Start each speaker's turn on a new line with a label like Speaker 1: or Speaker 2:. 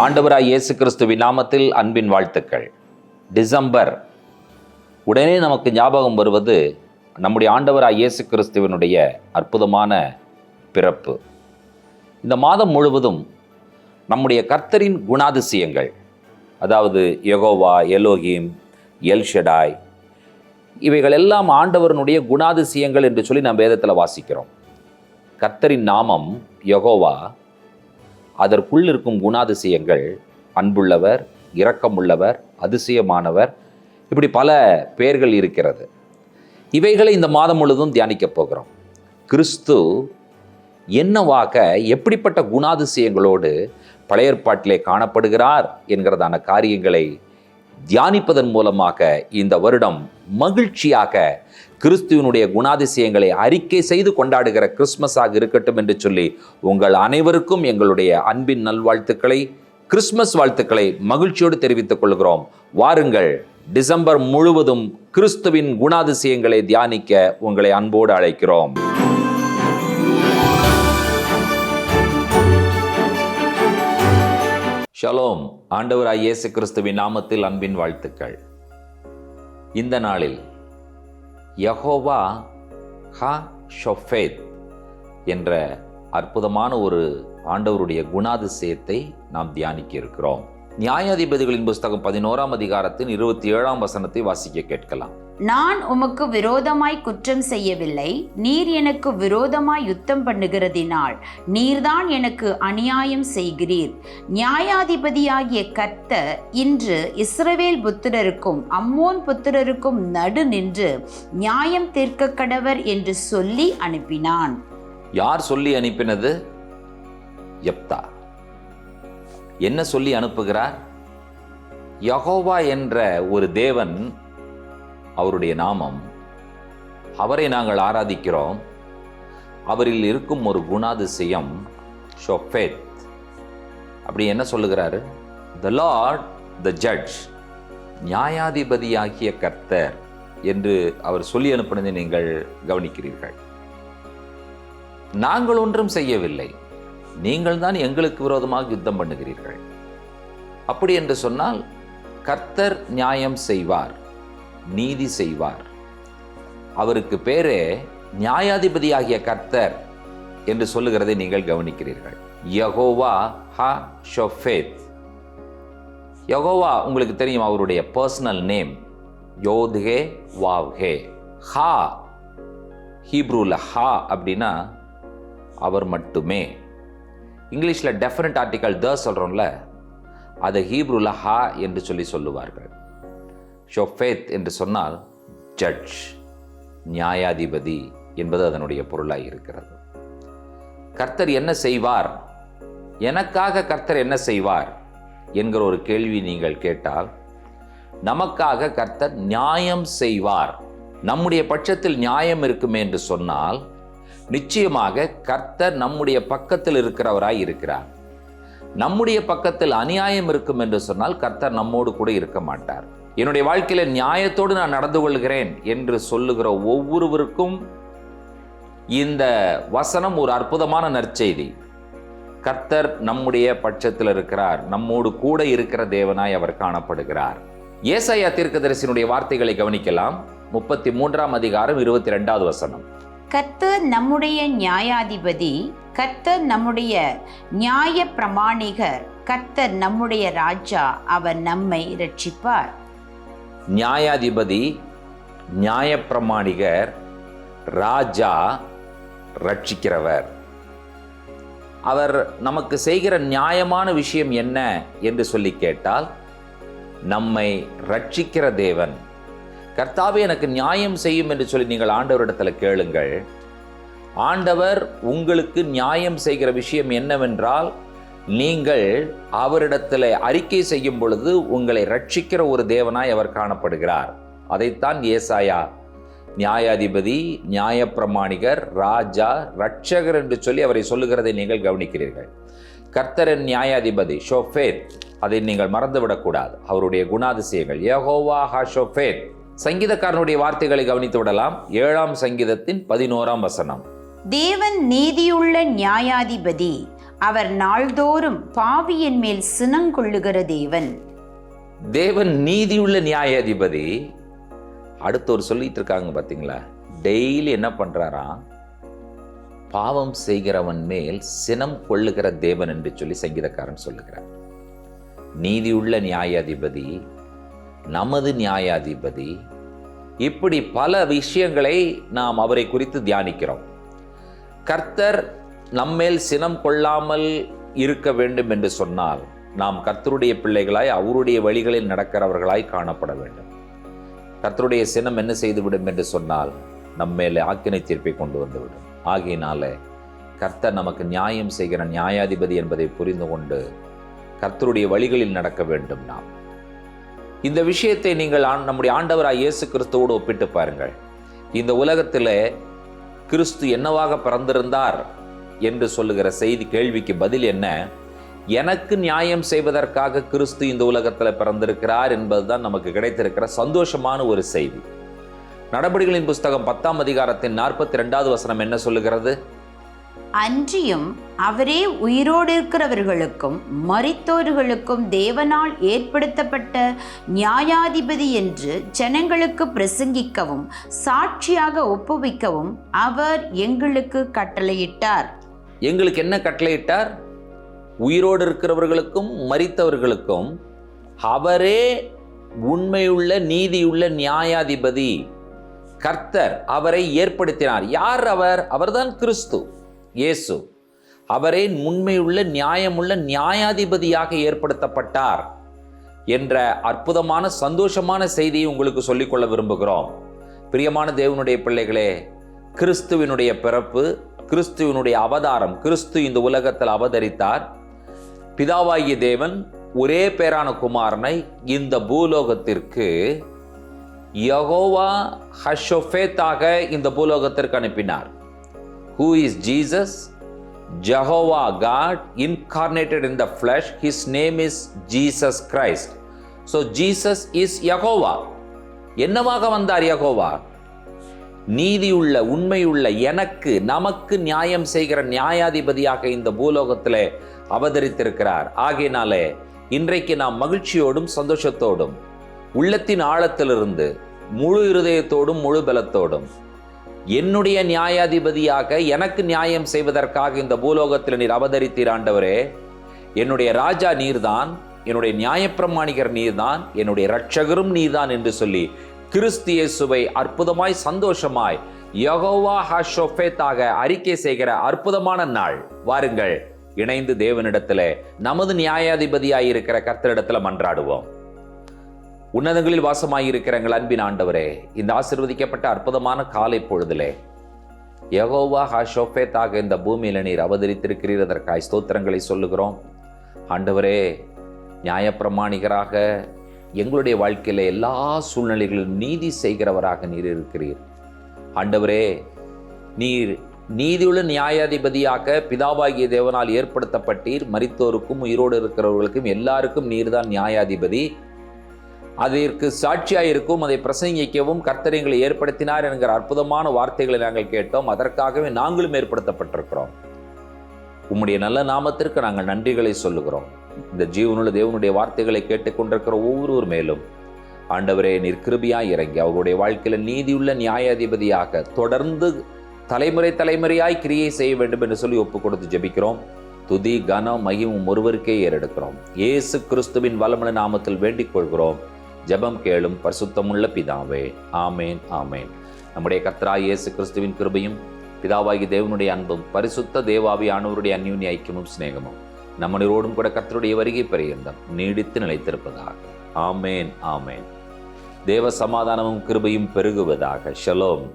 Speaker 1: ஆண்டவராய் இயேசு கிறிஸ்துவின் நாமத்தில் அன்பின் வாழ்த்துக்கள். டிசம்பர் உடனே நமக்கு ஞாபகம் வருவது நம்முடைய ஆண்டவராய் இயேசு கிறிஸ்துவினுடைய அற்புதமான பிறப்பு. இந்த மாதம் முழுவதும் நம்முடைய கர்த்தரின் குணாதிசயங்கள், அதாவது யெகோவா, எலோகிம், எல்ஷடாய், இவைகள் எல்லாம் ஆண்டவருடைய குணாதிசயங்கள் என்று சொல்லி நாம் வேதத்தில் வாசிக்கிறோம். கர்த்தரின் நாமம் யெகோவா, அதற்குள் இருக்கும் குணாதிசயங்கள் அன்புள்ளவர், இரக்கமுள்ளவர், அதிசயமானவர், இப்படி பல பெயர்கள் இருக்கிறது. இவைகளை இந்த மாதம் முழுவதும் தியானிக்கப் போகிறோம். கிறிஸ்து என்னவாக, எப்படிப்பட்ட குணாதிசயங்களோடு பழைய ஏற்பாட்டிலே காணப்படுகிறார் என்கிறதான காரியங்களை தியானிப்பதன் மூலமாக இந்த வருடம் மகிழ்ச்சியாக கிறிஸ்துவனுடைய குணாதிசயங்களை அறிக்கை செய்து கொண்டாடுகிற கிறிஸ்மஸாக இருக்கட்டும் என்று சொல்லி உங்கள் அனைவருக்கும் எங்களுடைய அன்பின் நல்வாழ்த்துக்களை, கிறிஸ்மஸ் வாழ்த்துக்களை மகிழ்ச்சியோடு தெரிவித்துக் கொள்கிறோம். வாருங்கள், டிசம்பர் முழுவதும் கிறிஸ்துவின் குணாதிசயங்களை தியானிக்க உங்களை அன்போடு அழைக்கிறோம். ஷலோம். ஆண்டவராய் இயேசு கிறிஸ்துவின் நாமத்தில் அன்பின் வாழ்த்துக்கள். இந்த நாளில் யெகோவா ஹா-ஷோஃபேத் என்ற அற்புதமான ஒரு ஆண்டவருடைய குணாதிசயத்தை நாம் தியானிக்க இருக்கிறோம். நியாயாதிபதிகளின் புஸ்தகம் 11ஆம் அதிகாரத்தின் 27ஆம் வசனத்தை வாசிக்க கேட்கலாம்.
Speaker 2: நான் உமக்கு விரோதமாய் குற்றம் செய்யவில்லை, நீர் எனக்கு விரோதமாய் யுத்தம் பண்ணுகிறதினால் நீர்தான் எனக்கு அநியாயம் செய்கிறீர். நியாயாதிபதியாகிய கர்த்தர் இன்று இஸ்ரவேல் புத்திரருக்கும் அம்மோன் புத்திரருக்கும் நடு நின்று நியாயம் தீர்க்க கடவர் என்று சொல்லி அனுப்பினான்.
Speaker 1: யார் சொல்லி அனுப்பினது? யெப்தா. என்ன சொல்லி அனுப்புகிறார்? யெகோவா என்ற ஒரு தேவன், அவருடைய நாமம், அவரை நாங்கள் ஆராதிக்கிறோம். அவரில் இருக்கும் ஒரு குணாதிசயம் ஷோஃபேத். அப்படி என்ன சொல்லுகிறாரு? த லார்ட் த ஜட்ஜ், நியாயாதிபதியாகிய கர்த்தர் என்று அவர் சொல்லி அனுப்பினதை நீங்கள் கவனிக்கிறீர்கள். நாங்கள் ஒன்றும் செய்யவில்லை, நீங்கள் தான் எங்களுக்கு விரோதமாக யுத்தம் பண்ணுகிறீர்கள். அப்படி என்று சொன்னால் கர்த்தர் நியாயம் செய்வார், நீதி செய்வார். அவருக்கு பேரே நியாயாதிபதியாகிய கர்த்தர் என்று சொல்லுகிறதை நீங்கள் கவனிக்கிறீர்கள். யெகோவா ஹா-ஷோஃபேத். யெகோவா உங்களுக்கு தெரியும், அவருடைய பர்சனல் நேம் யோத்ஹே வாவ்ஹே. ஹா, ஹீப்ரூல ஹா அப்படின்னா அவர் மட்டுமே. இங்கிலீஷில் டெஃபினட் ஆர்டிக்கல் த சொல்கிறோம்ல, அதை ஹீப்ரூல ஹா என்று சொல்லுவார்கள். ஷோஃபேத் என்று சொன்னால் ஜட்ஜ், நியாயாதிபதி என்பது அதனுடைய பொருளாக இருக்கிறது. கர்த்தர் என்ன செய்வார், எனக்காக கர்த்தர் என்ன செய்வார் என்கிற ஒரு கேள்வி நீங்கள் கேட்டால், நமக்காக கர்த்தர் நியாயம் செய்வார். நம்முடைய பட்சத்தில் நியாயம் இருக்குமே என்று சொன்னால் நிச்சயமாக கர்த்தர் நம்முடைய பக்கத்தில் இருக்கிறவராய் இருக்கிறார். நம்முடைய பக்கத்தில் அநியாயம் இருக்கும் என்று சொன்னால் கர்த்தர் நம்மோடு கூட இருக்க மாட்டார். என்னுடைய வாழ்க்கையில நியாயத்தோடு நான் நடந்து கொள்கிறேன் என்று சொல்லுகிற ஒவ்வொருவருக்கும் இந்த வசனம் ஒரு அற்புதமான நற்செய்தி. கர்த்தர் நம்முடைய பட்சத்தில் இருக்கிறார், நம்மோடு கூட இருக்கிற தேவனாய் அவர் காணப்படுகிறார். ஏசாயா தீர்க்கதரிசியினுடைய வார்த்தைகளை கவனிக்கலாம். 33ஆம் அதிகாரம் 22வது வசனம்.
Speaker 2: கர்த்தர் நம்முடைய நியாயாதிபதி, கர்த்தர் நம்முடைய நியாய பிரமாணிகர், கர்த்தர் நம்முடைய ராஜா, அவர் நம்மை ரட்சிப்பார்.
Speaker 1: நியாயாதிபதி, நியாயப்பிரமாணிகர், ராஜா, ரட்சிக்கிறவர். அவர் நமக்கு செய்கிற நியாயமான விஷயம் என்ன என்று சொல்லி கேட்டால், நம்மை ரட்சிக்கிற தேவன். கர்த்தாவே எனக்கு நியாயம் செய்யும் என்று சொல்லி நீங்கள் ஆண்டவரிடத்தில் கேளுங்கள். ஆண்டவர் உங்களுக்கு நியாயம் செய்கிற விஷயம் என்னவென்றால், நீங்கள் அவரிடத்தில் அறிக்கை செய்யும் பொழுது உங்களை ரட்சிக்கிற ஒரு தேவனாய் அவர் காணப்படுகிறார். அதைத்தான் ஏசாயா நியாயாதிபதி, நியாயப்பிரமாணிகர், ராஜா, ரட்சகர் என்று சொல்லி அவரை சொல்லுகிறதை நீங்கள் கவனிக்கிறீர்கள். கர்த்தரின் நியாயாதிபதி ஷோஃபேத், அதை நீங்கள் மறந்துவிடக்கூடாது. அவருடைய குணாதிசயங்கள் யெகோவா ஹா-ஷோஃபேத். சங்கீதக்காரனுடைய வார்த்தைகளை கவனித்து விடலாம். 7ஆம் சங்கீதத்தின் 11ஆம் வசனம்.
Speaker 2: தேவன் நீதியுள்ள நியாயாதிபதி, அவர் நாள்தோறும் பாவியின் மேல் சினங்கொள்ளுகிற தேவன்.
Speaker 1: தேவன் நீதியுள்ள நியாயாதிபதி. அடுத்து ஒரு சொல்லிட்டு இருக்காங்க பார்த்தீங்களா, டெய்லி என்ன பண்றாராம், பாவம் செய்கிறவன் மேல் சினம் கொள்ளுகிற தேவன் என்று சொல்லி சங்கீதக்காரன் சொல்லுகிறார். நீதியுள்ள நியாயாதிபதி, நமது நியாயாதிபதி, இப்படி பல விஷயங்களை நாம் அவரை குறித்து தியானிக்கிறோம். கர்த்தர் நம்மேல் சினம் கொள்ளாமல் இருக்க வேண்டும் என்று சொன்னால் நாம் கர்த்தருடைய பிள்ளைகளாய் அவருடைய வழிகளில் நடக்கிறவர்களாய் காணப்பட வேண்டும். கர்த்தருடைய சினம் என்ன செய்துவிடும் என்று சொன்னால் நம்மேலே ஆக்கினை தீர்ப்பை கொண்டு வந்துவிடும். ஆகையினால கர்த்தர் நமக்கு நியாயம் செய்கிற நியாயாதிபதி என்பதை புரிந்து கொண்டு கர்த்தருடைய வழிகளில் நடக்க வேண்டும். நாம் இந்த விஷயத்தை நீங்கள் நம்முடைய ஆண்டவராய் இயேசு கிறிஸ்துவோடு ஒப்பிட்டு பாருங்கள். இந்த உலகத்தில் கிறிஸ்து என்னவாக பிறந்திருந்தார் என்று சொல்லுகிற செய்தி கேள்விக்கு பதில் என்ன? எனக்கு நியாயம் செய்வதற்காக கிறிஸ்து இந்த உலகத்தில் பிறந்திருக்கிறார் என்பதுதான் நமக்கு கிடைத்திருக்கிற சந்தோஷமான ஒரு செய்தி. நடபடிகளின் புஸ்தகம் 10ஆம் அதிகாரத்தின் 42வது வசனம் என்ன சொல்லுகிறது?
Speaker 2: அன்றியும் அவரே உயிரோடு இருக்கிறவர்களுக்கும் மரித்தோர்களுக்கும் தேவனால் ஏற்படுத்தப்பட்ட நியாயாதிபதி என்று ஜனங்களுக்கு பிரசங்கிக்கவும் சாட்சியாக ஒப்புவிக்கவும் அவர் எங்களுக்கு கட்டளையிட்டார்.
Speaker 1: எங்களுக்கு என்ன கட்டளையிட்டார்? உயிரோடு இருக்கிறவர்களுக்கும் மரித்தவர்களுக்கும் அவரே உண்மையுள்ள நீதியுள்ள நியாயாதிபதி கர்த்தர் அவரை ஏற்படுத்தினார். யார் அவர்? அவர்தான் கிறிஸ்து இயேசு. அவரே உண்மையுள்ள நியாயமுள்ள நியாயாதிபதியாக ஏற்படுத்தப்பட்டார் என்ற அற்புதமான சந்தோஷமான செய்தியை உங்களுக்கு சொல்லிக்கொள்ள விரும்புகிறோம். பிரியமான தேவனுடைய பிள்ளைகளே, கிறிஸ்துவினுடைய பிறப்பு, கிறிஸ்துவினுடைய அவதாரம், கிறிஸ்து இந்த உலகத்தில் அவதரித்தார். பிதாவாகிய தேவன் ஒரே பேரான குமாரனை இந்த பூலோகத்திற்கு யெகோவா ஹஷோஃபேத்தாக இந்த பூலோகத்திற்கு அனுப்பினார். Who is Jesus? Jehovah God incarnated in the flesh. His name is Jesus Christ. So Jesus is Jehovah. என்னவாக வந்தார் யெகோவா? நீதியுள்ள உண்மையுள்ள எனக்கு நமக்கு நியாயம் செய்கிற நியாயாதிபதியாக இந்த பூலோகத்திலே அவதரித்திருக்கிறார். ஆகையினாலே இன்றைக்கு நாம் மகிழ்ச்சியோடும் சந்தோஷத்தோடும் உள்ளத்தின் ஆழத்திலிருந்து முழு இருதயத்தோடும் முழு பலத்தோடும் என்னுடைய நியாயாதிபதியாக எனக்கு நியாயம் செய்வதற்காக இந்த பூலோகத்தில் நீர் அவதரித்தீர் ஆண்டவரே, என்னுடைய ராஜா நீர்தான், என்னுடைய நியாயப்பிரமாணிகர் நீர்தான், என்னுடைய இரட்சகரும் நீர்தான் என்று சொல்லி கிறிஸ்து இயேசுவை அற்புதமாய் சந்தோஷமாய் யெகோவா ஹஷோஃபேத்தாக அறிக்கை செய்கிற அற்புதமான நாள். வாருங்கள், இணைந்து தேவனிடத்தில் நமது நியாயாதிபதியாய் இருக்கிற கர்த்தரிடத்துல மன்றாடுவோம். உன்னதங்களில் வாசமாயிருக்கிற எங்கள் அன்பின் ஆண்டவரே, இந்த ஆசீர்வதிக்கப்பட்ட அற்புதமான காலை பொழுதிலே யெகோவா ஹஷோஃபேத்தாக இந்த பூமியில் நீர் அவதரித்திருக்கிறீர். அதற்காய் ஸ்தோத்திரங்களை சொல்லுகிறோம். ஆண்டவரே, நியாயப்பிரமாணிகராக எங்களுடைய வாழ்க்கையில எல்லா சூழ்நிலைகளிலும் நீதி செய்கிறவராக நீர் இருக்கிறீர். ஆண்டவரே, நீர் நீதியுள்ள நியாயாதிபதியாக பிதாவாகிய தேவனால் ஏற்படுத்தப்பட்டீர். மரித்தோருக்கும் உயிரோடு இருக்கிறவர்களுக்கும் எல்லாருக்கும் நீர்தான் நியாயாதிபதி. அதற்கு சாட்சியாயிருக்கும், அதை பிரசங்கிக்கவும் கர்த்தர் எங்களை ஏற்படுத்தினார் என்கிற அற்புதமான வார்த்தைகளை நாங்கள் கேட்டோம். அதற்காகவே நாங்களும் ஏற்படுத்தப்பட்டிருக்கிறோம். உம்முடைய நல்ல நாமத்திற்கு நாங்கள் நன்றிகளை சொல்லுகிறோம். இந்த ஜீவனுள்ள தேவனுடைய வார்த்தைகளை கேட்டுக்கொண்டிருக்கிற ஒவ்வொருவர் மேலும் ஆண்டவரே நீர் கிருபையாய் இறங்கி அவருடைய வாழ்க்கையில நீதியுள்ள நியாயாதிபதியாக தொடர்ந்து தலைமுறை தலைமுறையாய் கிரியை செய்ய வேண்டும் என்று சொல்லி ஒப்புக் கொடுத்து ஜெபிக்கிறோம். துதி கனம் மகிமும் ஒருவருக்கே ஏறெடுக்கிறோம். இயேசு கிறிஸ்துவின் வல்லமையான நாமத்தில் வேண்டிக் கொள்கிறோம். ஜெபம் கேளும் பரிசுத்தமுள்ள பிதாவே, ஆமேன் ஆமேன். நம்முடைய கர்த்தராகிய இயேசு கிறிஸ்துவின் கிருபையும் பிதாவாகிய தேவனுடைய அன்பும் பரிசுத்த தேவாவியானவருடைய அந்யோன்ய ஐக்கியமும் சிநேகமும் நம்மளோடும் கூட கர்த்தருடைய வருகை பரியந்தம் நீடித்து நிலைத்திருப்பதாக. ஆமேன் ஆமேன். தேவ சமாதானமும் கிருபையும் பெருகுவதாக. ஷலோம்.